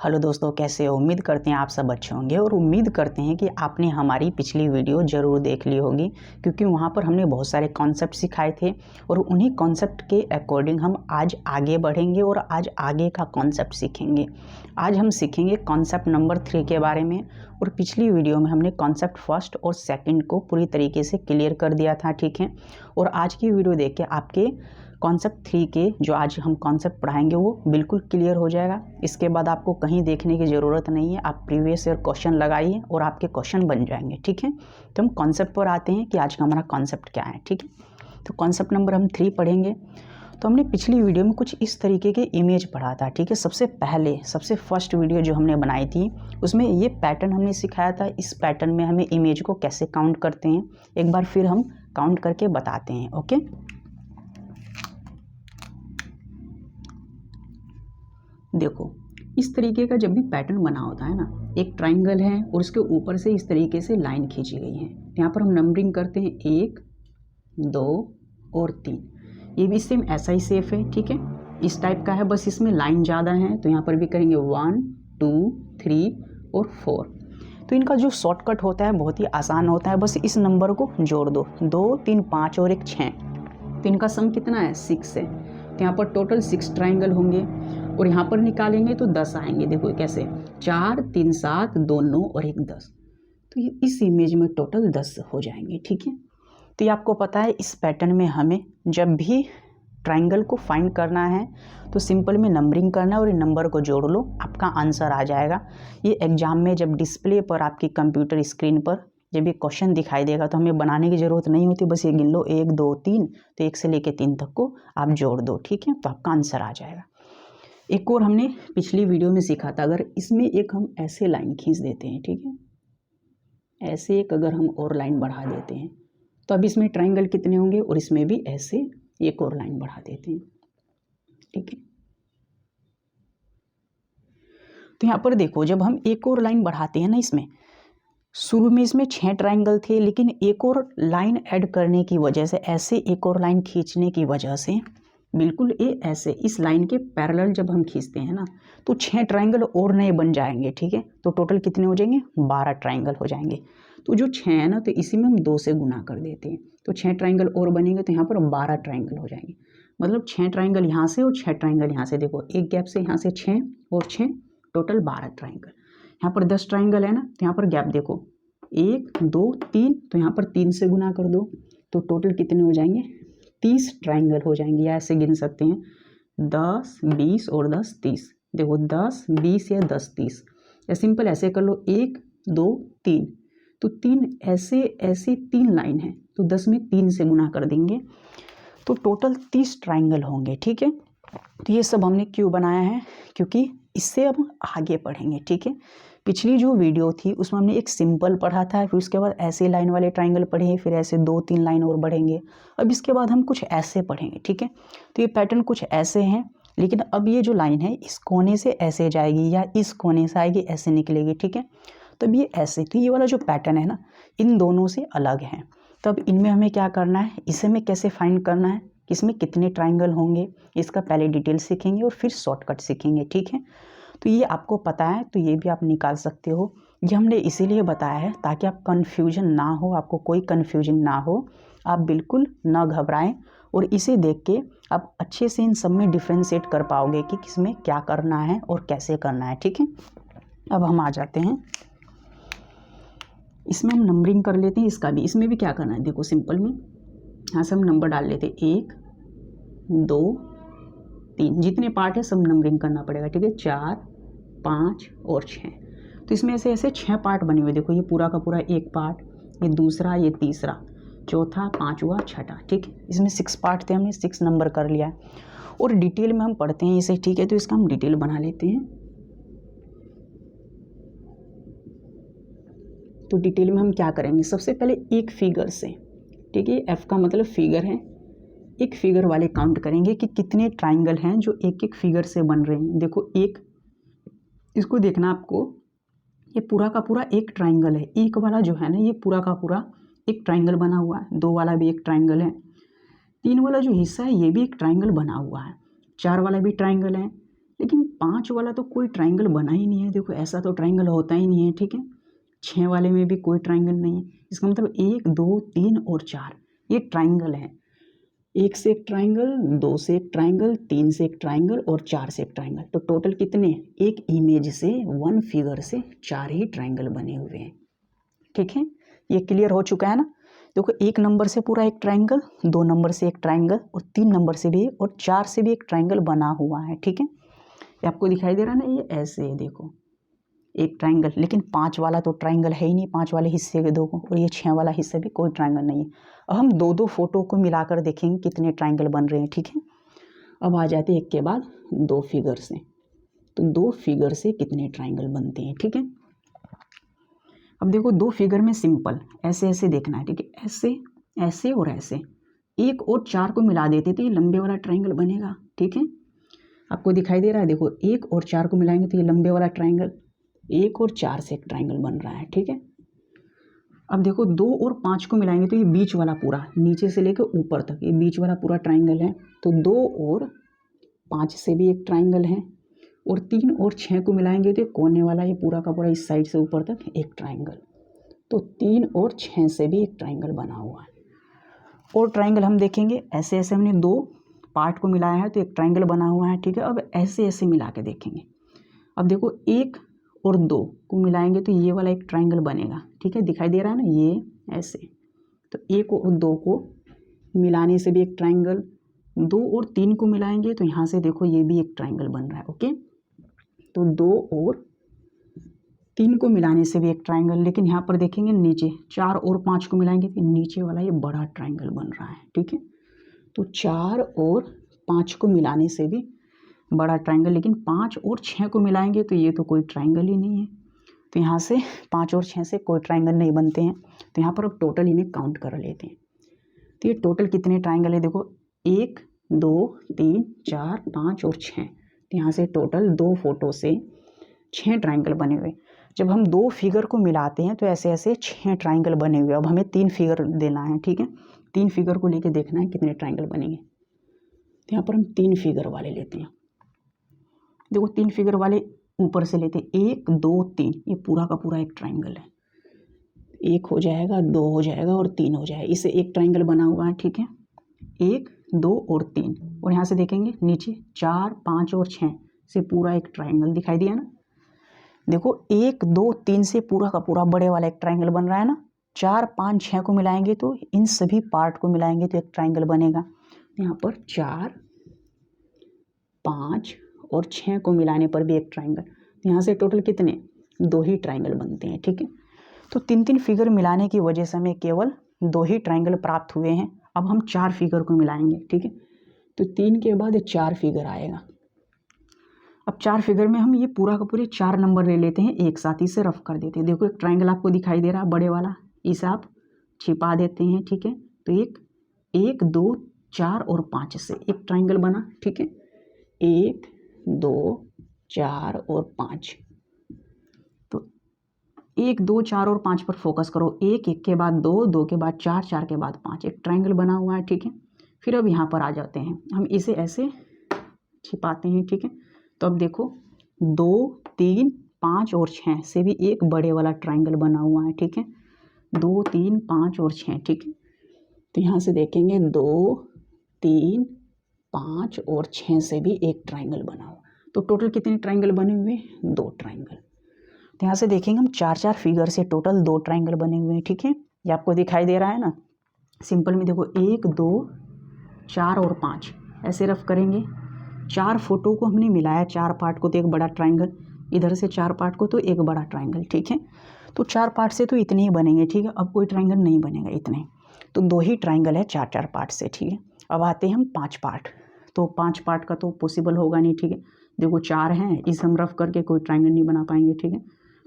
Hello दोस्तों, कैसे हो? उम्मीद करते हैं आप सब अच्छे होंगे और उम्मीद करते हैं कि आपने हमारी पिछली वीडियो ज़रूर देख ली होगी, क्योंकि वहाँ पर हमने बहुत सारे कॉन्सेप्ट सिखाए थे और उन्हीं कॉन्सेप्ट के अकॉर्डिंग हम आज आगे बढ़ेंगे और आज आगे का कॉन्सेप्ट सीखेंगे। आज हम सीखेंगे कॉन्सेप्ट नंबर 3 के बारे में। और पिछली वीडियो में हमने कॉन्सेप्ट फर्स्ट और सेकंड को पूरी तरीके से क्लियर कर दिया था, ठीक है। और आज की वीडियो देख के आपके कॉन्सेप्ट 3 के जो आज हम कॉन्सेप्ट पढ़ाएंगे वो बिल्कुल क्लियर हो जाएगा। इसके बाद आपको कहीं देखने की ज़रूरत नहीं है, आप प्रीवियस ईयर क्वेश्चन लगाइए और आपके क्वेश्चन बन जाएंगे, ठीक है। तो हम कॉन्सेप्ट पर आते हैं कि आज का हमारा कॉन्सेप्ट क्या है, ठीक है। तो कॉन्सेप्ट नंबर हम 3 पढ़ेंगे। तो हमने पिछली वीडियो में कुछ इस तरीके के इमेज पढ़ा था, ठीक है। सबसे फर्स्ट वीडियो जो हमने बनाई थी उसमें ये पैटर्न हमने सिखाया था। इस पैटर्न में हमें इमेज को कैसे काउंट करते हैं एक बार फिर हम काउंट करके बताते हैं, ओके। देखो, इस तरीके का जब भी पैटर्न बना होता है ना, एक ट्राइंगल है और उसके ऊपर से इस तरीके से लाइन खींची गई है। यहाँ पर हम नंबरिंग करते हैं 1, 2 और 3। ये भी सेम ऐसा ही शेप है, ठीक है। इस टाइप का है, बस इसमें लाइन ज़्यादा है। तो यहाँ पर भी करेंगे 1, 2, 3 और 4। तो इनका जो शॉर्टकट होता है बहुत ही आसान होता है, बस इस नंबर को जोड़ दो। 2, 3, 5 और 1 6। तो इनका सम कितना है? 6 है। तो यहाँ पर टोटल 6 ट्राइंगल होंगे और यहाँ पर निकालेंगे तो 10 आएंगे। देखो कैसे, 4, 3, 7, 2, 9 और 1 10। तो ये इस इमेज में टोटल 10 हो जाएंगे, ठीक है। तो ये आपको पता है, इस पैटर्न में हमें जब भी ट्राइंगल को फाइंड करना है तो सिंपल में नंबरिंग करना है और ये नंबर को जोड़ लो, आपका आंसर आ जाएगा। ये एग्जाम में जब डिस्प्ले पर आपकी कंप्यूटर स्क्रीन पर जब ये क्वेश्चन दिखाई देगा तो हमें बनाने की ज़रूरत नहीं होती, बस ये गिन लो 1, 2, 3। तो 1 से लेकर 3 तक को आप जोड़ दो, ठीक है, तो आपका आंसर आ जाएगा। एक और हमने पिछली वीडियो में सीखा था, अगर इसमें एक हम ऐसे लाइन खींच देते हैं, ठीक है, ऐसे एक अगर हम और लाइन बढ़ा देते हैं तो अब इसमें ट्राइंगल कितने होंगे, और इसमें भी ऐसे एक और लाइन बढ़ा देते हैं, ठीक है। तो यहाँ पर देखो, जब हम एक और लाइन बढ़ाते हैं ना, इसमें शुरू में इसमें 6 ट्राइंगल थे, लेकिन एक और लाइन ऐड करने की वजह से, ऐसे एक और लाइन खींचने की वजह से बिल्कुल ये ऐसे इस लाइन के पैरेलल जब हम खींचते हैं ना तो 6 ट्राइंगल और नए बन जाएंगे, ठीक है। तो टोटल कितने हो जाएंगे? 12 ट्राइंगल हो जाएंगे। तो जो 6 है ना, तो इसी में हम 2 से गुना कर देते हैं तो 6 ट्राइंगल और बनेंगे, तो यहाँ पर 12 ट्राइंगल हो जाएंगे। मतलब 6 ट्राइंगल यहाँ से और 6 ट्राइंगल यहाँ से। देखो, एक गैप से यहाँ से 6 और 6, टोटल 12 ट्राइंगल। यहाँ पर 10 ट्राइंगल है ना, तो यहाँ पर गैप देखो 1, 2, 3। तो यहाँ पर 3 से गुना कर दो तो टोटल कितने हो जाएंगे? 30 ट्राइंगल हो जाएंगे, या ऐसे गिन सकते हैं 10, 20 और 10 30। देखो 10, 20 या 10, 30, या सिंपल ऐसे कर लो 1, 2, 3। तो 3 ऐसे ऐसे 3 लाइन है, तो 10 में 3 से गुना कर देंगे तो टोटल 30 ट्राइंगल होंगे, ठीक है। तो ये सब हमने क्यों बनाया है? क्योंकि इससे अब आगे पढ़ेंगे, ठीक है। पिछली जो वीडियो थी उसमें हमने एक सिंपल पढ़ा था, फिर उसके बाद ऐसे लाइन वाले ट्राइंगल पढ़े, फिर ऐसे 2-3 लाइन और बढ़ेंगे। अब इसके बाद हम कुछ ऐसे पढ़ेंगे, ठीक है। तो ये पैटर्न कुछ ऐसे हैं, लेकिन अब ये जो लाइन है इस कोने से ऐसे जाएगी या इस कोने से आएगी, ऐसे निकलेगी, ठीक है। तब ये ऐसे, तो ये वाला जो पैटर्न है ना, इन दोनों से अलग है। तब इनमें हमें क्या करना है, इसे हमें कैसे फाइंड करना है, इसमें कितने ट्राइंगल होंगे, इसका पहले डिटेल सीखेंगे और फिर शॉर्टकट सीखेंगे, ठीक है। तो ये आपको पता है तो ये भी आप निकाल सकते हो। ये हमने इसीलिए बताया है ताकि आप कन्फ्यूजन ना हो, आपको कोई कन्फ्यूजन ना हो, आप बिल्कुल ना घबराएं और इसे देख के आप अच्छे से इन सब में डिफ्रेंशिएट कर पाओगे कि किसमें क्या करना है और कैसे करना है, ठीक है। अब हम आ जाते हैं, इसमें हम नंबरिंग कर लेते हैं इसका भी। इसमें भी क्या करना है, देखो सिंपल में यहाँ से हम नंबर डाल लेते हैं 1, 2, 3, जितने पार्ट है सब नंबरिंग करना पड़ेगा, ठीक है। 4, 5 और 6। तो इसमें ऐसे ऐसे 6 पार्ट बने हुए। देखो, ये पूरा का पूरा एक पार्ट, ये दूसरा, ये तीसरा, चौथा, पांचवा, छठा, ठीक है। इसमें 6 पार्ट थे, हमने 6 नंबर कर लिया है और डिटेल में हम पढ़ते हैं इसे, ठीक है। तो इसका हम डिटेल बना लेते हैं। तो डिटेल में हम क्या करेंगे, सबसे पहले एक फिगर से, ठीक है, एफ का मतलब फिगर है, एक फिगर वाले काउंट करेंगे कि कितने ट्राइंगल हैं जो एक एक फिगर से बन रहे हैं। देखो, एक, इसको देखना आपको, ये पूरा का पूरा एक ट्राइंगल है। एक वाला जो है ना, ये पूरा का पूरा एक ट्राइंगल बना हुआ है। 2 वाला भी एक ट्राइंगल है। 3 वाला जो हिस्सा है ये भी एक ट्राइंगल बना हुआ है। 4 वाला भी ट्राइंगल है। लेकिन 5 वाला तो कोई ट्राइंगल बना ही नहीं है। देखो ऐसा तो ट्राइंगल होता ही नहीं है, ठीक है। 6 वाले में भी कोई ट्राइंगल नहीं है। इसका मतलब 1 2 3 और 4 ये ट्राइंगल है। 1 से एक ट्राइंगल, 2 से एक ट्राइंगल, 3 से एक ट्राइंगल और 4 से एक ट्राइंगल। तो टोटल कितने? एक इमेज से, वन फिगर से 4 ही ट्राइंगल बने हुए हैं, ठीक है। ये क्लियर हो चुका है ना। देखो 1 नंबर से पूरा एक ट्राइंगल, 2 नंबर से एक ट्राइंगल और 3 नंबर से भी और 4 से भी एक ट्राइंगल बना हुआ है, ठीक है। ये आपको दिखाई दे रहा है ना, ये ऐसे है देखो एक ट्राइंगल, लेकिन 5 वाला तो ट्राइंगल है ही नहीं, 5 वाले हिस्से के दो को, और ये 6 वाला हिस्सा भी कोई ट्राइंगल नहीं है। अब हम दो दो फोटो को मिलाकर देखेंगे कितने ट्राइंगल बन रहे हैं, ठीक है। अब आ जाते हैं एक के बाद 2 फिगर से, तो 2 फिगर से कितने ट्राइंगल बनते हैं, ठीक है। अब देखो 2 फिगर में सिंपल ऐसे ऐसे देखना है, ठीक है। ऐसे ऐसे और ऐसे 1 और 4 को मिला देते तो ये लंबे वाला ट्राइंगल बनेगा, ठीक है। आपको दिखाई दे रहा है, देखो 1 और 4 को मिलाएंगे तो ये लंबे वाला ट्राइंगल, 1 और 4 से एक ट्राइंगल बन रहा है, ठीक है। अब देखो 2 और 5 को मिलाएंगे तो ये बीच वाला पूरा, नीचे से लेकर ऊपर तक ये बीच वाला पूरा ट्राइंगल है। तो 2 और 5 से भी एक ट्राइंगल है, और 3 और 6 को मिलाएंगे तो ये कोने वाला ये पूरा का पूरा इस साइड से ऊपर तक एक ट्राइंगल। तो 3 और 6 से भी एक ट्राइंगल बना हुआ है। और ट्राइंगल हम देखेंगे ऐसे ऐसे, हमने 2 पार्ट को मिलाया है तो एक ट्राइंगल बना हुआ है, ठीक है। अब ऐसे ऐसे मिला के देखेंगे। अब देखो 1 और 2 को मिलाएंगे तो ये वाला एक ट्राइंगल बनेगा, ठीक है। दिखाई दे रहा है ना, ये ऐसे। तो 1 और 2 को मिलाने से भी एक ट्राइंगल, 2 और 3 को मिलाएंगे तो यहाँ से देखो ये भी एक ट्राइंगल बन रहा है, ओके। तो 2 और 3 को मिलाने से भी एक ट्राइंगल, लेकिन यहाँ पर देखेंगे नीचे 4 और 5 को मिलाएंगे तो नीचे वाला ये बड़ा ट्राइंगल बन रहा है, ठीक है। तो 4 और 5 को मिलाने से भी बड़ा ट्राइंगल, लेकिन 5 और 6 को मिलाएंगे तो ये तो कोई ट्राइंगल ही नहीं है। तो यहाँ से 5 और 6 से कोई ट्राइंगल नहीं बनते हैं। तो यहाँ पर अब टोटल इन्हें काउंट कर लेते हैं। तो ये टोटल कितने ट्राइंगल है, देखो 1 2 3 4 5 और 6। तो यहाँ से टोटल 2 फोटो से 6 ट्राइंगल बने हुए। जब हम 2 फिगर को मिलाते हैं तो ऐसे ऐसे 6 ट्राइंगल बने हुए। अब हमें 3 फिगर देना है, ठीक है। 3 फिगर को लेके देखना है कितने ट्राइंगल बनेंगे। तो यहाँ पर हम 3 फिगर वाले लेते हैं। देखो 3 फिगर वाले ऊपर से लेते हैं, 1 2 3, ये पूरा का पूरा एक ट्राइंगल है। 1 हो जाएगा, 2 हो जाएगा और 3 हो जाएगा। इससे एक ट्राइंगल बना हुआ है, ठीक है। 1 2 और 3, और यहाँ से देखेंगे नीचे 4 5 और 6 से पूरा एक ट्राइंगल दिखाई दिया ना। देखो 1 2 3 से पूरा का पूरा बड़े वाला एक ट्राइंगल बन रहा है ना। 4 5 6 को मिलाएंगे तो इन सभी पार्ट को मिलाएंगे तो एक ट्राइंगल बनेगा। यहाँ पर 4 5 और 6 को मिलाने पर भी एक ट्राइंगल। यहाँ से टोटल कितने, 2 ही ट्राइंगल बनते हैं, ठीक है। तो 3 फिगर मिलाने की वजह से हमें केवल 2 ही ट्राइंगल प्राप्त हुए हैं। अब हम 4 फिगर को मिलाएंगे, ठीक है। तो 3 के बाद 4 फिगर आएगा। अब 4 फिगर में हम ये पूरा का पूरे 4 नंबर ले लेते हैं, एक साथ इसे रफ कर देते हैं। देखो एक ट्राइंगल आपको दिखाई दे रहा है बड़े वाला, इसे आप छिपा देते हैं, ठीक है। तो 1 2 4 और 5 से एक ट्राइंगल बना, ठीक है। 1 2 4 और 5। तो 1 2 4 और 5 पर फोकस करो। 1 1 के बाद 2, 2 के बाद 4, 4 के बाद 5, एक ट्राइंगल बना हुआ है, ठीक है। फिर अब यहाँ पर आ जाते हैं, हम इसे ऐसे छिपाते हैं, ठीक है। तो अब देखो 2 3 5 और 6 से भी एक बड़े वाला ट्राइंगल बना हुआ है, ठीक है। 2 3 5 और 6, ठीक है। तो यहाँ से देखेंगे 2 3 5 और 6 से भी एक ट्राइंगल बना हुआ। तो टोटल कितने ट्राइंगल बने हुए, 2 ट्राइंगल। तो यहाँ से देखेंगे हम 4 फिगर से टोटल 2 ट्राइंगल बने हुए हैं, ठीक है। ये आपको दिखाई दे रहा है ना। सिंपल में देखो 1 2 4 और 5 ऐसे रफ करेंगे। 4 फोटो को हमने मिलाया, 4 पार्ट को तो एक बड़ा ट्राइंगल, इधर से 4 पार्ट को तो एक बड़ा ट्राइंगल, ठीक है। तो 4 पार्ट से तो इतने ही बनेंगे, ठीक है। अब कोई ट्राइंगल नहीं बनेगा इतने, तो 2 ही ट्राइंगल है 4 पार्ट से, ठीक है। अब आते हैं हम 5 पार्ट। तो 5 पार्ट का तो पॉसिबल होगा नहीं, ठीक है। देखो 4 हैं, इसे हम रफ करके कोई ट्राइंगल नहीं बना पाएंगे, ठीक है।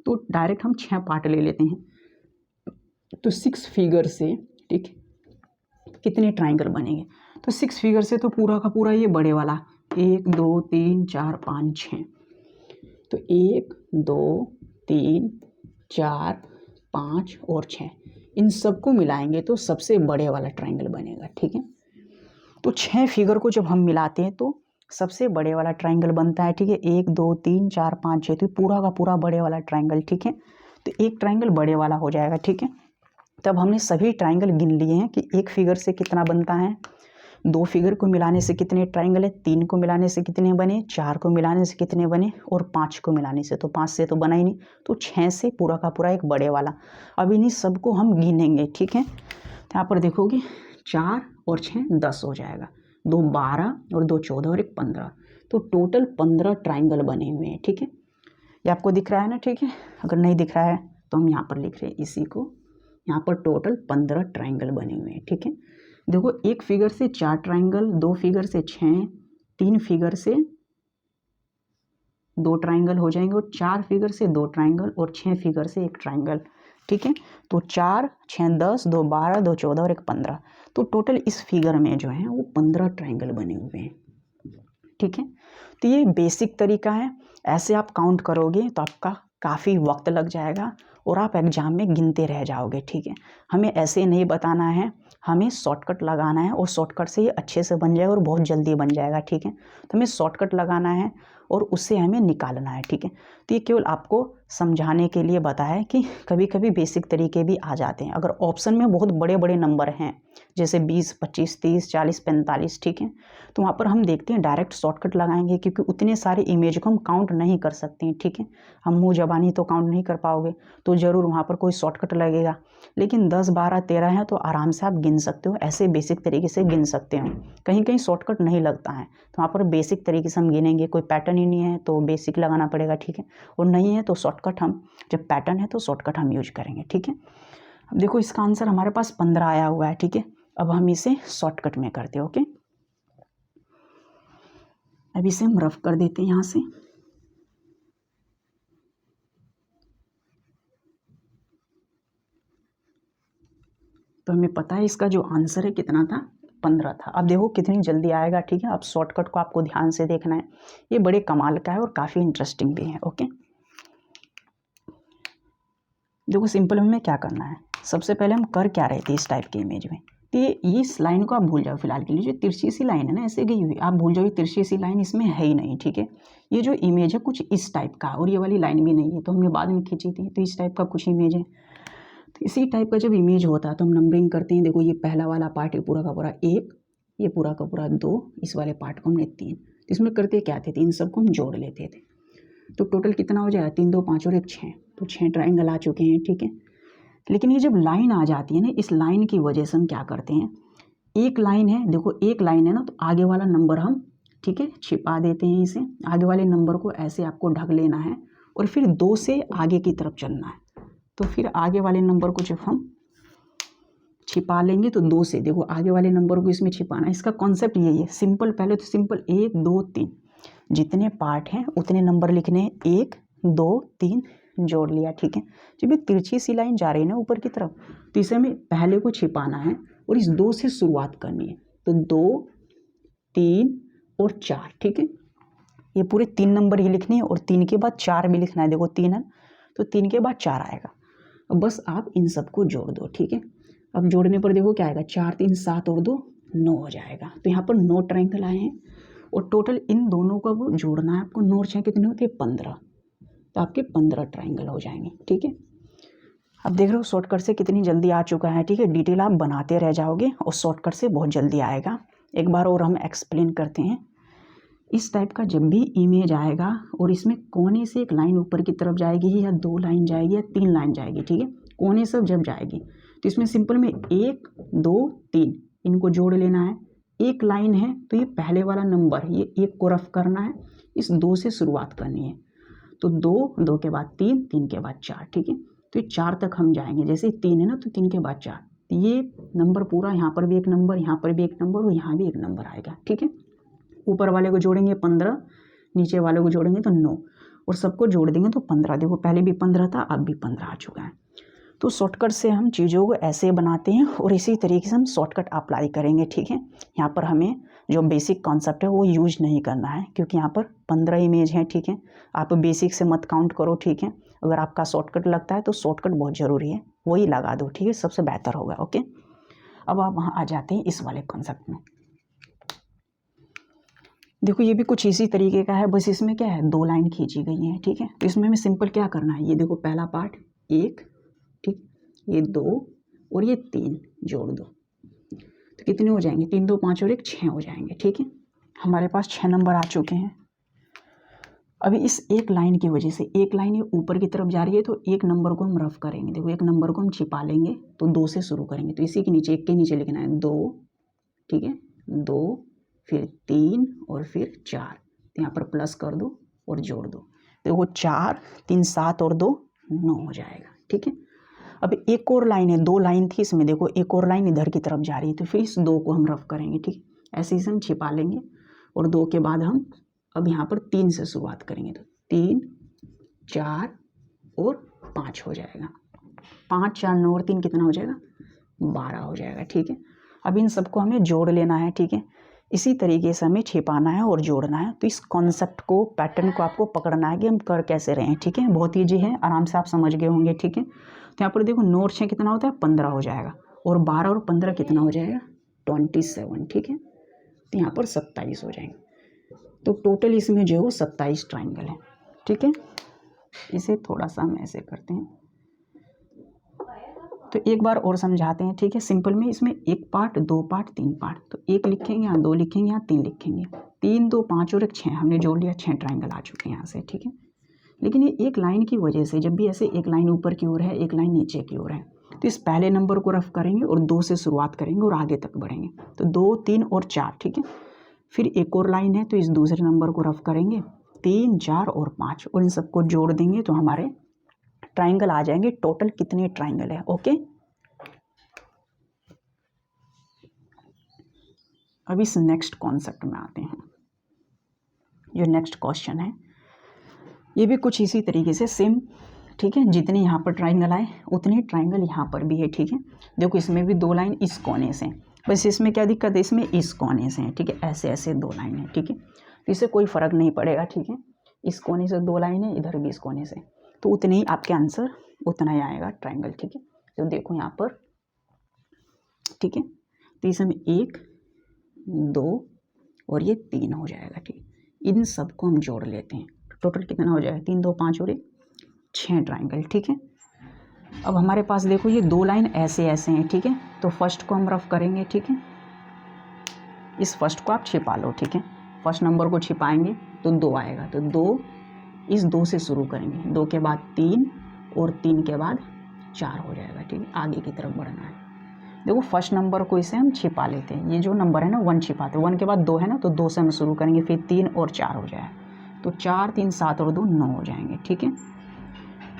तो डायरेक्ट हम 6 पार्ट ले लेते हैं। तो 6 फिगर से, ठीक, कितने ट्राइंगल बनेंगे। तो 6 फिगर से तो पूरा का पूरा ये बड़े वाला 1 2 3 4 5 6। तो 1 2 3 4 5 और 6, इन सबको मिलाएंगे तो सबसे बड़े वाला ट्राइंगल बनेगा, ठीक है। तो 6 फिगर को जब हम मिलाते हैं तो सबसे बड़े वाला ट्राइंगल बनता है, ठीक है। 1 2 3 4 5 6, तो पूरा का पूरा बड़े वाला ट्राइंगल, ठीक है। तो एक ट्राइंगल बड़े वाला हो जाएगा, ठीक है। तब हमने सभी ट्राइंगल गिन लिए हैं कि एक फिगर से कितना बनता है, 2 फिगर को मिलाने से कितने ट्राइंगल है, 3 को मिलाने से कितने बने, 4 को मिलाने से कितने बने और 5 को मिलाने से, तो 5 से तो बना ही नहीं, तो 6 से पूरा का पूरा एक बड़े वाला। अब इन्हीं सबको हम गिनेंगे, ठीक है। तो यहाँ पर देखोगे 4 और 6 10 हो जाएगा, 2 12 और 2 14 और 1 15, तो टोटल 15 ट्राइंगल बने हुए हैं, ठीक है। ये आपको दिख रहा है ना, ठीक है। अगर नहीं दिख रहा है तो हम यहाँ पर लिख रहे हैं इसी को, यहाँ पर टोटल 15 ट्राइंगल बने हुए हैं, ठीक है। देखो एक फिगर से 4 ट्राइंगल, 2 फिगर से 6, 3 फिगर से 2 ट्राइंगल हो जाएंगे और 4 फिगर से 2 ट्राइंगल और 6 फिगर से 1 ट्राइंगल, ठीक है। तो 4 6 10, 2 12, 2 14 और 1 15, तो टोटल इस फिगर में जो है वो 15 ट्राइंगल बने हुए हैं, ठीक है। तो ये बेसिक तरीका है, ऐसे आप काउंट करोगे तो आपका काफ़ी वक्त लग जाएगा और आप एग्जाम में गिनते रह जाओगे, ठीक है। हमें ऐसे नहीं बताना है, हमें शॉर्टकट लगाना है और शॉर्टकट से ये अच्छे से बन जाएगा और बहुत जल्दी बन जाएगा, ठीक है। तो हमें शॉर्टकट लगाना है और उससे हमें निकालना है, ठीक है। तो ये केवल आपको समझाने के लिए बताया है कि कभी कभी बेसिक तरीके भी आ जाते हैं। अगर ऑप्शन में बहुत बड़े बड़े नंबर हैं जैसे 20 25 30 40 45, ठीक है, तो वहाँ पर हम देखते हैं डायरेक्ट शॉर्टकट लगाएंगे, क्योंकि उतने सारे इमेज को हम काउंट नहीं कर सकते हैं, ठीक है। हम मुँह ज़बानी तो काउंट नहीं कर पाओगे, तो ज़रूर वहाँ पर कोई शॉर्टकट लगेगा। लेकिन 10 12 13 है तो आराम से आप गिन सकते हो, ऐसे बेसिक तरीके से गिन सकते हो। कहीं कहीं शॉर्टकट नहीं लगता है तो वहाँ पर बेसिक तरीके से हम गिनेंगे, कोई पैटर्न ही नहीं है तो बेसिक लगाना पड़ेगा, ठीक है। और नहीं है तो शॉर्टकट, हम जब पैटर्न है तो शॉर्टकट हम यूज करेंगे, ठीक है। अब देखो इसका आंसर हमारे पास 15 आया हुआ है, ठीक है। अब हम इसे शॉर्टकट में करते हैं, ओके। अब इसे हम रफ कर देते हैं यहाँ से। तो हमें पता है इसका जो आंसर है कितना था, 15 था। अब देखो कितनी जल्दी आएगा, ठीक है। अब शॉर्टकट को आपको ध्यान से देखना है, ये बड़े कमाल का है और काफ़ी इंटरेस्टिंग भी है, ओके। देखो सिंपल में क्या करना है, सबसे पहले हम कर क्या रहे थे इस टाइप के इमेज में, तो ये इस लाइन को आप भूल जाओ फिलहाल के लिए। जो तिरछी सी लाइन है ना ऐसे गई हुई, आप भूल जाओ, तिरछी सी लाइन इसमें है ही नहीं, ठीक है। ये जो इमेज है कुछ इस टाइप का, और ये वाली लाइन भी नहीं है, तो हमने बाद में खींची थी, तो इस टाइप का कुछ इमेज है। तो इसी टाइप का जब इमेज होता है तो हम नंबरिंग करते हैं। देखो ये पहला वाला पार्ट है पूरा का पूरा 1, ये पूरा का पूरा 2, इस वाले पार्ट को हमने 3। तो इसमें करते क्या थे, इन सबको हम जोड़ लेते थे, तो टोटल कितना हो जाएगा, 3 2 5 और 1 6, तो 6 ट्राइंगल आ चुके हैं, ठीक है। लेकिन ये जब लाइन आ जाती है ना, इस लाइन की वजह से हम क्या करते हैं, एक लाइन है, देखो एक लाइन है ना, तो आगे वाला नंबर हम, ठीक है, छिपा देते हैं इसे। आगे वाले नंबर को ऐसे आपको ढक लेना है और फिर 2 से आगे की तरफ चलना है। तो फिर आगे वाले नंबर को जब हम छिपा लेंगे तो 2 से, देखो आगे वाले नंबर को इसमें छिपाना है। इसका कॉन्सेप्ट यही है, सिंपल। पहले तो सिंपल 1 2 3, जितने पार्ट हैं उतने नंबर लिखने हैं, 1 2 3 जोड़ लिया, ठीक है। जब ये तिरछी सी लाइन जा रही है ना ऊपर की तरफ, तो इसे हमें पहले को छिपाना है और इस 2 से शुरुआत करनी है। तो 2 3 और 4, ठीक है। ये पूरे 3 नंबर ही लिखने हैं और 3 के बाद 4 भी लिखना है। देखो 3 है तो 3 के बाद 4 आएगा। अब बस आप इन सबको जोड़ दो, ठीक है। अब जोड़ने पर देखो क्या आएगा, 4 3 7 और 2 9 हो जाएगा। तो यहाँ पर 9 ट्राइंगल आए हैं और टोटल इन दोनों का वो जोड़ना है आपको। 9 और 6 कितने होते हैं, 15। तो आपके 15 ट्राइंगल हो जाएंगे, ठीक है। अब देख रहे हो शॉर्टकट से कितनी जल्दी आ चुका है, ठीक है। डिटेल आप बनाते रह जाओगे और शॉर्टकट से बहुत जल्दी आएगा। एक बार और हम एक्सप्लेन करते हैं। इस टाइप का जब भी इमेज आएगा और इसमें कोने से एक लाइन ऊपर की तरफ जाएगी या 2 लाइन जाएगी या 3 लाइन जाएगी, ठीक है। कोने से जब जाएगी तो इसमें सिंपल में 1 2 3 इनको जोड़ लेना है। एक लाइन है तो ये पहले वाला नंबर, ये 1 को रफ करना है, इस 2 से शुरुआत करनी है। तो 2 2 के बाद 3 3 के बाद 4, ठीक है। तो ये 4 तक हम जाएंगे। जैसे 3 है ना तो 3 के बाद 4, तो ये नंबर पूरा, यहाँ पर भी एक नंबर, यहाँ पर भी एक नंबर और यहाँ भी एक नंबर आएगा, ठीक है। ऊपर वाले को जोड़ेंगे 15, नीचे वाले को जोड़ेंगे तो 9 और सबको जोड़ देंगे तो 15। देखो पहले भी 15 था, अब भी 15 आ चुका है। तो शॉर्टकट से हम चीज़ों को ऐसे बनाते हैं और इसी तरीके से हम शॉर्टकट अप्लाई करेंगे, ठीक है। यहाँ पर हमें जो बेसिक कॉन्सेप्ट है वो यूज नहीं करना है, क्योंकि यहाँ पर 15 इमेज हैं, ठीक है। आप बेसिक से मत काउंट करो, ठीक है। अगर आपका शॉर्टकट लगता है तो शॉर्टकट बहुत ज़रूरी है, वही लगा दो, ठीक है, सबसे बेहतर होगा, ओके। अब आप वहाँ आ जाते हैं इस वाले कॉन्सेप्ट में। देखो ये भी कुछ इसी तरीके का है, बस इसमें क्या है 2 लाइन खींची गई है, ठीक है। तो इसमें हमें सिंपल क्या करना है, ये देखो पहला पार्ट 1, ठीक, ये 2 और ये 3 जोड़ दो तो कितने हो जाएंगे, 3 2 5 और 1 6 हो जाएंगे, ठीक है। हमारे पास 6 नंबर आ चुके हैं। अभी इस एक लाइन की वजह से, एक लाइन ये ऊपर की तरफ जा रही है तो एक नंबर को हम रफ करेंगे। देखो एक नंबर को हम छिपा लेंगे तो 2 से शुरू करेंगे, तो इसी के नीचे, एक के नीचे लिखना है 2, ठीक है, 2 फिर 3 और फिर 4, तो यहाँ पर प्लस कर दो और जोड़ दो। देखो 4 3 7 और 2 9 हो जाएगा, ठीक है। अब एक और लाइन है, 2 लाइन थी इसमें, देखो एक और लाइन इधर की तरफ जा रही है तो फिर इस 2 को हम रफ करेंगे, ठीक, ऐसे ही हम छिपा लेंगे। और 2 के बाद हम अब यहाँ पर 3 से शुरुआत करेंगे, तो 3 4 और 5 हो जाएगा। 5 4 9 और 3 कितना हो जाएगा, 12 हो जाएगा, ठीक है। अब इन सबको हमें जोड़ लेना है, ठीक है। इसी तरीके से हमें छिपाना है और जोड़ना है। तो इस कॉन्सेप्ट को, पैटर्न को आपको पकड़ना है कि हम कर कैसे रहे हैं, ठीक है। बहुत ईजी है, आराम से आप समझ गए होंगे, ठीक है। तो यहाँ पर देखो 9 और 6 कितना होता है, 15 हो जाएगा, और 12 और 15 कितना हो जाएगा, 27, ठीक है। तो यहाँ पर 27 हो जाएंगे। तो टोटल इसमें जो है वो 27 ट्राइंगल है, ठीक है। इसे थोड़ा सा हम ऐसे करते हैं, तो एक बार और समझाते हैं, ठीक है। सिंपल में इसमें 1 पार्ट 2 पार्ट 3 पार्ट, तो 1 लिखेंगे यहाँ, 2 लिखेंगे यहाँ, 3 लिखेंगे, 3 2 5 और 1 6, हमने जोड़ लिया, 6 ट्राइंगल आ चुके हैं यहाँ से, ठीक है। लेकिन ये एक लाइन की वजह से, जब भी ऐसे एक लाइन ऊपर की ओर है एक लाइन नीचे की ओर है, तो इस पहले नंबर को रफ करेंगे और 2 से शुरुआत करेंगे और आगे तक बढ़ेंगे, तो 2 3 और 4, ठीक है। फिर एक और लाइन है तो इस दूसरे नंबर को रफ करेंगे, 3 4 और 5, और इन सबको जोड़ देंगे तो हमारे ट्राइंगल आ जाएंगे। टोटल कितने ट्राइंगल है, ओके। अब इस नेक्स्ट कॉन्सेप्ट में आते हैं। जो नेक्स्ट क्वेश्चन है ये भी कुछ इसी तरीके से सेम, ठीक है। जितने यहाँ पर ट्राइंगल आए उतने ट्राइंगल यहाँ पर भी है, ठीक है। देखो इसमें भी 2 लाइन इस कोने से, बस इसमें क्या दिक्कत है, इसमें इस कोने से है, ठीक है। ऐसे ऐसे 2 लाइन है, ठीक है। तो इससे कोई फ़र्क नहीं पड़ेगा, ठीक है। इस कोने से 2 लाइन है, इधर भी इस कोने से, तो उतने ही आपके आंसर उतना ही आएगा ट्राइंगल, ठीक है। तो देखो यहाँ पर, ठीक है। तो इसमें 1 2 और ये 3 हो जाएगा, ठीक। इन सबको हम जोड़ लेते हैं, टोटल कितना हो जाएगा, 3 2 5 और 1 6 ट्राइंगल, ठीक है। अब हमारे पास देखो ये 2 लाइन ऐसे ऐसे हैं, ठीक है। तो फर्स्ट को हम रफ करेंगे, ठीक है। इस फर्स्ट को आप छिपा लो, ठीक है। फर्स्ट नंबर को छिपाएंगे तो 2 आएगा, तो 2, इस 2 से शुरू करेंगे, 2 के बाद 3 और 3 के बाद 4 हो जाएगा, ठीक है। आगे की तरफ बढ़ना है। देखो फर्स्ट नंबर को इसे हम छिपा लेते हैं, ये जो नंबर है ना 1 छिपाते हैं, 1 के बाद 2 है ना, तो 2 से हम शुरू करेंगे, फिर 3 और 4 हो जाएगा, तो 4 3 7 और 2 9 हो जाएंगे, ठीक है।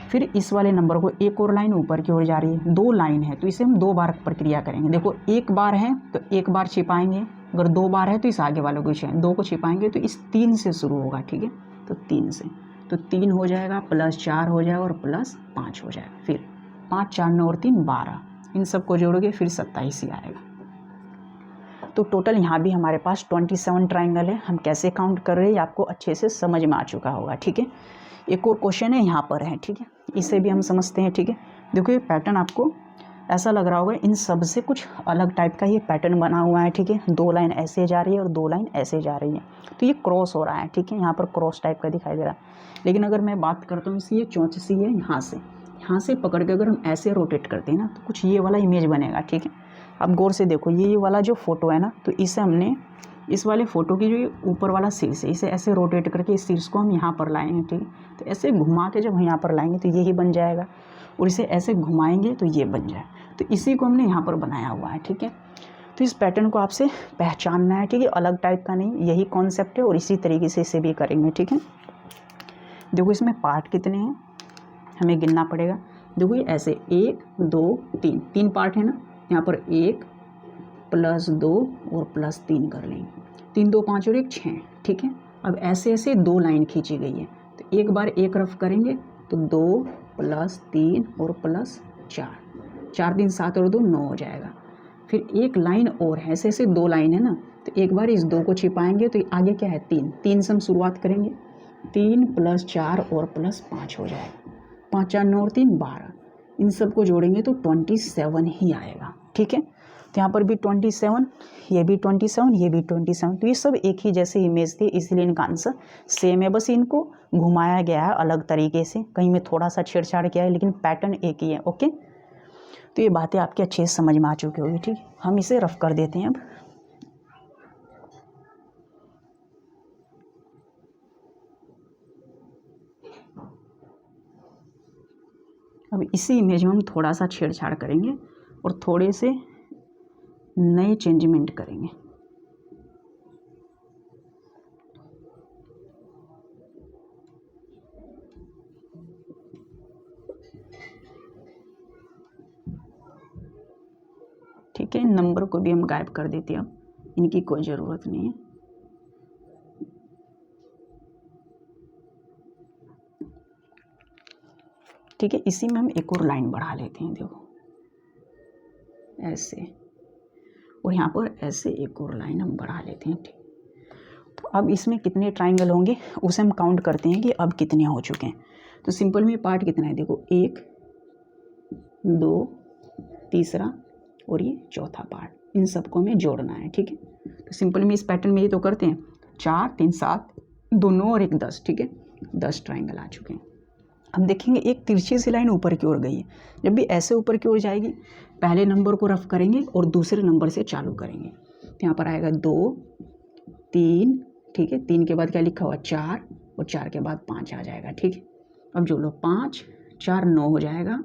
फिर इस वाले नंबर को, एक और लाइन ऊपर की ओर जा रही है, 2 लाइन है तो इसे हम 2 बार प्रक्रिया करेंगे। देखो 1 बार है तो 1 बार छिपाएंगे, अगर 2 बार है तो इस आगे वालों को 2 को छिपाएंगे, तो इस 3 से शुरू होगा, ठीक है। तो 3 से, तो 3 हो जाएगा, प्लस 4 हो जाएगा और प्लस 5 हो जाएगा, फिर 5 4 9 और 3 12, इन सब को जोड़ोगे फिर 27 ही आएगा। तो टोटल यहाँ भी हमारे पास 27 ट्राइंगल है। हम कैसे काउंट कर रहे हैं आपको अच्छे से समझ में आ चुका होगा, ठीक है। एक और क्वेश्चन है यहाँ पर है, ठीक है, इसे भी हम समझते हैं, ठीक है। देखो ये पैटर्न आपको ऐसा लग रहा होगा, इन सब से कुछ अलग टाइप का ये पैटर्न बना हुआ है, ठीक है। 2 लाइन ऐसे जा रही है और 2 लाइन ऐसे जा रही है, तो ये क्रॉस हो रहा है, ठीक है। यहाँ पर क्रॉस टाइप का दिखाई दे रहा है। लेकिन अगर मैं बात करता हूँ इसकी, ये चोंच सी है, यहाँ से पकड़ के अगर हम ऐसे रोटेट करते हैं ना, तो कुछ ये वाला इमेज बनेगा, ठीक है। अब गौर से देखो, ये वाला जो फोटो है ना, तो इसे हमने, इस वाले फ़ोटो की जो ऊपर वाला शीर्ष है, इसे ऐसे रोटेट करके इस शीर्ष को हम यहाँ पर लाएंगे, ठीक है। तो ऐसे घुमा के जब हम यहाँ पर लाएंगे तो यही बन जाएगा, और इसे ऐसे घुमाएंगे तो ये बन जाए, तो इसी को हमने यहाँ पर बनाया हुआ है, ठीक है। तो इस पैटर्न को आपसे पहचानना है, ठीक है, अलग टाइप का नहीं, यही कॉन्सेप्ट है और इसी तरीके से इसे भी करेंगे, ठीक है। देखो इसमें पार्ट कितने हैं हमें गिनना पड़ेगा। देखो ये ऐसे 1 2 3 3 पार्ट है ना, यहाँ पर 1 प्लस 2 और प्लस 3 कर लेंगे, 3 2 5 और 1 6, ठीक है। अब ऐसे ऐसे 2 लाइन खींची गई है, तो एक बार एक रफ करेंगे तो 2 प्लस 3 और प्लस 4, 4 3 7 और 2 9 हो जाएगा। फिर एक लाइन और है, ऐसे ऐसे 2 लाइन है ना, तो एक बार इस 2 को छिपाएंगे तो आगे क्या है 3, 3 से हम शुरुआत करेंगे, 3 प्लस 4 और प्लस 5 हो जाएगा, 5 4 9 और 3 12, इन सब को जोड़ेंगे तो 27 ही आएगा, ठीक है। तो यहाँ पर भी 27, ये भी 27, ये भी 27, तो ये सब एक ही जैसे इमेज थे, इसलिए इनका आंसर सेम है। बस इनको घुमाया गया है अलग तरीके से, कहीं में थोड़ा सा छेड़छाड़ किया है, लेकिन पैटर्न एक ही है। ओके, तो ये बातें आपके अच्छे से समझ में आ चुकी होगी। ठीक, हम इसे रफ कर देते हैं। अब इसी इमेज में हम थोड़ा सा छेड़छाड़ करेंगे और थोड़े से नए चेंजमेंट करेंगे। ठीक है, इन नंबर को भी हम गायब कर देते हैं, अब इनकी कोई ज़रूरत नहीं है। ठीक है, इसी में हम एक और लाइन बढ़ा लेते हैं, देखो ऐसे, और यहाँ पर ऐसे एक और लाइन हम बढ़ा लेते हैं। ठीक, तो अब इसमें कितने ट्राइंगल होंगे उसे हम काउंट करते हैं कि अब कितने हो चुके हैं। तो सिंपल में पार्ट कितना है, देखो 1 2 तीसरा और ये चौथा पार्ट, इन सबको हमें जोड़ना है। ठीक है, तो सिंपल में इस पैटर्न में ये तो करते हैं, 4 3 7 2 9 और 1 10। ठीक है, 10 ट्राइंगल आ चुके हैं। हम देखेंगे एक तिरछी सी लाइन ऊपर की ओर गई है, जब भी ऐसे ऊपर की ओर जाएगी पहले नंबर को रफ करेंगे और दूसरे नंबर से चालू करेंगे। तो यहाँ पर आएगा 2 3, ठीक है, 3 के बाद क्या लिखा हुआ 4, और 4 के बाद 5 आ जाएगा। ठीक है, अब जो लो 5 4 9 हो जाएगा,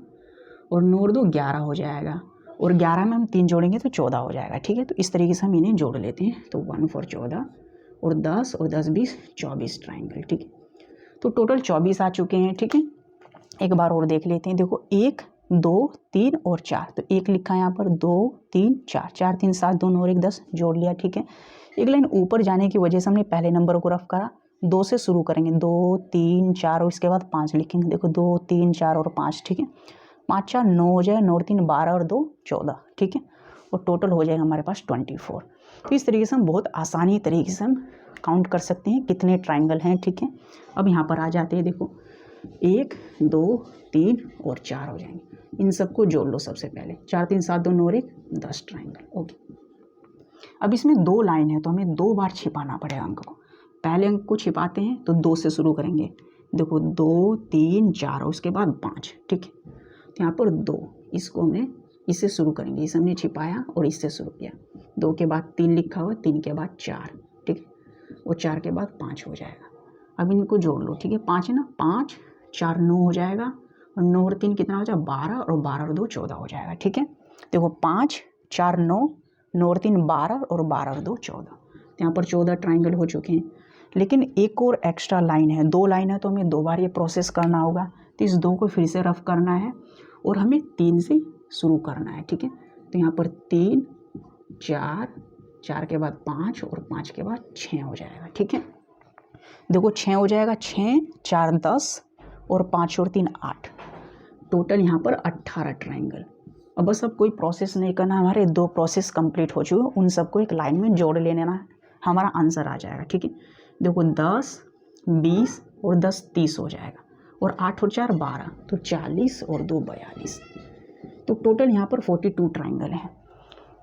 और 9 और 2 11 हो जाएगा, और 11 में हम 3 जोड़ेंगे तो 14 हो जाएगा। ठीक है, तो इस तरीके से हम इन्हें जोड़ लेते हैं। तो 1 4 14 और 10 और 10 20 24 ट्राइंगल। ठीक है, तो टोटल 24 आ चुके हैं। ठीक है, एक बार और देख लेते हैं, देखो 1 2 3 और 4, तो 1 लिखा है यहाँ पर, 2 3 4, 4 3 7 2 9 और 1 10 जोड़ लिया। ठीक है, एक लाइन ऊपर जाने की वजह से हमने पहले नंबर को रफ करा, 2 से शुरू करेंगे, 2 3 4 और इसके बाद 5 लिखेंगे। देखो 2 3 4 और 5। ठीक है, 5 4 9 हो जाए, 9 और 3 12 और 2 14। ठीक है, और टोटल हो जाएगा हमारे पास 24। तो इस तरीके से हम बहुत आसानी तरीके से हम काउंट कर सकते हैं कितने ट्राइंगल हैं। ठीक है, अब यहाँ पर आ जाते हैं, देखो 1 2 3 और 4 हो जाएंगे, इन सबको जोड़ लो। सबसे पहले 4 3 7 2 9 और 1 10 ट्राइंगल। ओके, अब इसमें 2 लाइन है तो हमें 2 बार छिपाना पड़ेगा अंक को। पहले अंक को छिपाते हैं तो 2 से शुरू करेंगे, देखो 2 3 4 और उसके बाद 5। ठीक है, तो यहाँ पर 2, इसको हमने इससे शुरू करेंगे, इसे हमने छिपाया और इससे शुरू किया, 2 के बाद 3 लिखा हुआ, 3 के बाद 4। ठीक है, और 4 के बाद 5 हो जाएगा। अब इनको जोड़ लो। ठीक है, 5 है ना, 5 4 9 हो जाएगा, और 9 और 3 कितना हो जाएगा 12, और 12 और 2 14 हो जाएगा। ठीक है, देखो 5 4 9, 9 और 3 12, और 12 और 2 14। तो यहाँ पर 14 ट्राइंगल हो चुके हैं, लेकिन एक और एक्स्ट्रा लाइन है, 2 लाइन है, तो हमें 2 बार ये प्रोसेस करना होगा। तो इस 2 को फिर से रफ करना है और हमें 3 से शुरू करना है। ठीक है, तो यहाँ पर 3 4, 4 के बाद 5 और 5 के बाद 6 हो जाएगा। ठीक है, देखो 6 हो जाएगा, 6 4 10 और 5 और 3 8, टोटल यहाँ पर 18 ट्राइंगल। अब बस अब कोई प्रोसेस नहीं करना, हमारे 2 प्रोसेस कंप्लीट हो चुके, उन सबको एक लाइन में जोड़ लेना है, हमारा आंसर आ जाएगा। ठीक है, देखो 10 20 और 10 30 हो जाएगा, और 8 और 4 12, तो 40 और 2 42, तो टोटल यहाँ पर 42 ट्राइंगल हैं।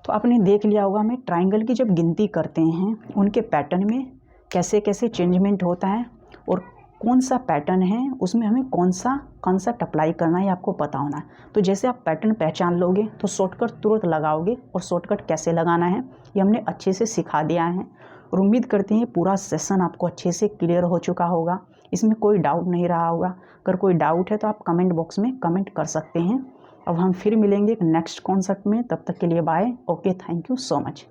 तो आपने देख लिया होगा, हमें ट्राइंगल की जब गिनती करते हैं उनके पैटर्न में कैसे कैसे चेंजमेंट होता है, और कौन सा पैटर्न है उसमें हमें कौन सा कॉन्सेप्ट अप्लाई करना है आपको पता होना है। तो जैसे आप पैटर्न पहचान लोगे तो शॉर्टकट तुरंत लगाओगे, और शॉर्टकट कैसे लगाना है ये हमने अच्छे से सिखा दिया है। और उम्मीद करते हैं पूरा सेशन आपको अच्छे से क्लियर हो चुका होगा, इसमें कोई डाउट नहीं रहा होगा। अगर कोई डाउट है तो आप कमेंट बॉक्स में कमेंट कर सकते हैं। अब हम फिर मिलेंगे एक नेक्स्ट कॉन्सेप्ट में, तब तक के लिए bye. Okay, thank you so much.